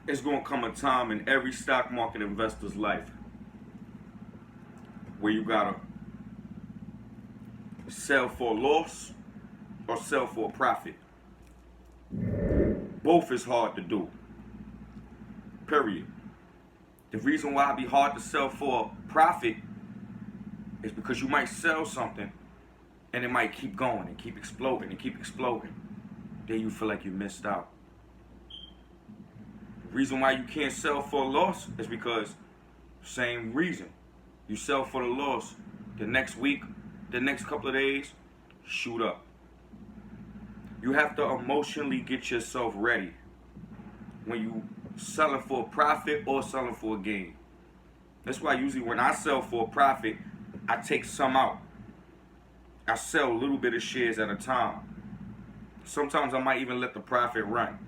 It's going to come a time in every stock market investor's life where you got to sell for a loss or sell for a profit. Both is hard to do. Period. The reason why it be hard to sell for a profit is because you might sell something and it might keep going and keep exploding and keep exploding. Then you feel like you missed out. The reason why you can't sell for a loss is because same reason. You sell for the loss, the next week, the next couple of days, shoot up. You have to emotionally get yourself ready when you selling for a profit or selling for a gain. That's why usually when I sell for a profit, I take some out. I sell a little bit of shares at a time. Sometimes I might even let the profit run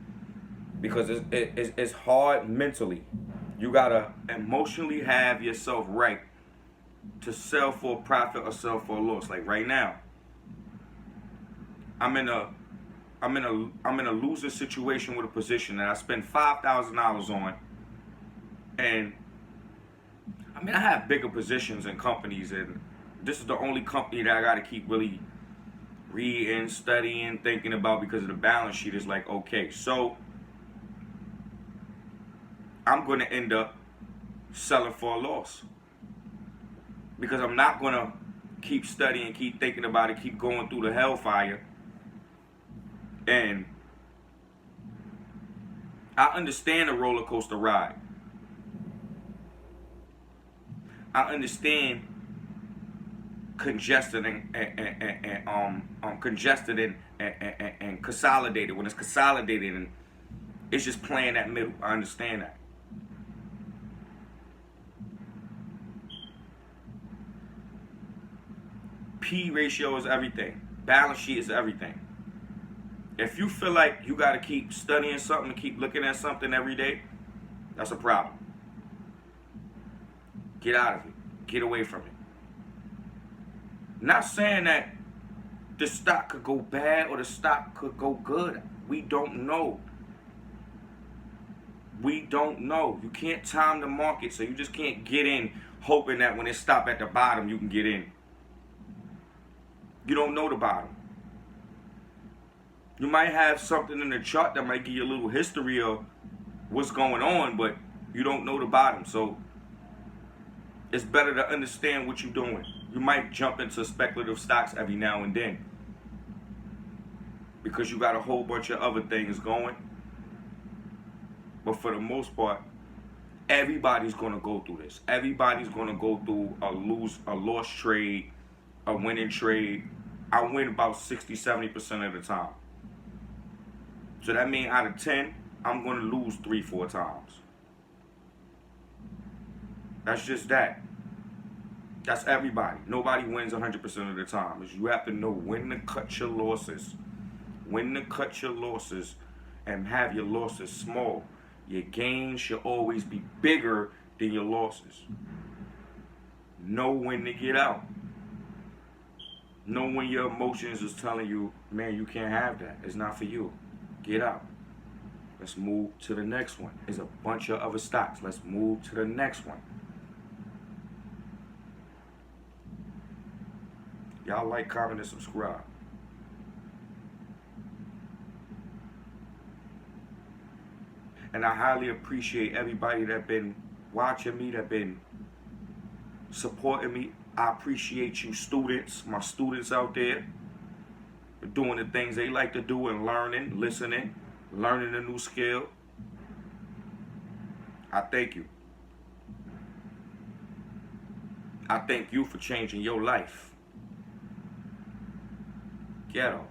because it's hard mentally. You gotta emotionally have yourself right to sell for a profit or sell for a loss. Like right now, I'm in a loser situation with a position that I spent $5,000 on, and I have bigger positions in companies, and this is the only company that I got to keep really reading, studying, thinking about because of the balance sheet. Is like, okay, so I'm going to end up selling for a loss because I'm not going to keep studying, keep thinking about it, keep going through the hellfire. And I understand the roller coaster ride. I understand congested and congested and consolidated. When it's consolidated and it's just playing that middle. I understand that. P ratio is everything. Balance sheet is everything. If you feel like you got to keep studying something, keep looking at something every day, that's a problem. Get out of it. Get away from it. Not saying that the stock could go bad or the stock could go good. We don't know. We don't know. You can't time the market, so you just can't get in hoping that when it stops at the bottom, you can get in. You don't know the bottom. You might have something in the chart that might give you a little history of what's going on, but you don't know the bottom. So it's better to understand what you're doing. You might jump into speculative stocks every now and then because you got a whole bunch of other things going. But for the most part, everybody's going to go through this. Everybody's going to go through a loss trade, a winning trade. I win about 60-70% of the time. So that means out of 10, I'm going to lose 3-4 times. That's just that. That's everybody. Nobody wins 100% of the time. You have to know when to cut your losses. When to cut your losses and have your losses small. Your gains should always be bigger than your losses. Know when to get out. Know when your emotions is telling you, man, you can't have that. It's not for you. Get out. Let's move to the next one. There's a bunch of other stocks. Let's move to the next one. Y'all like, comment, and subscribe. And I highly appreciate everybody that been watching me, that been supporting me. I appreciate you students, my students out there, for doing the things they like to do and learning, listening, learning a new skill. I thank you. I thank you for changing your life. Ghetto.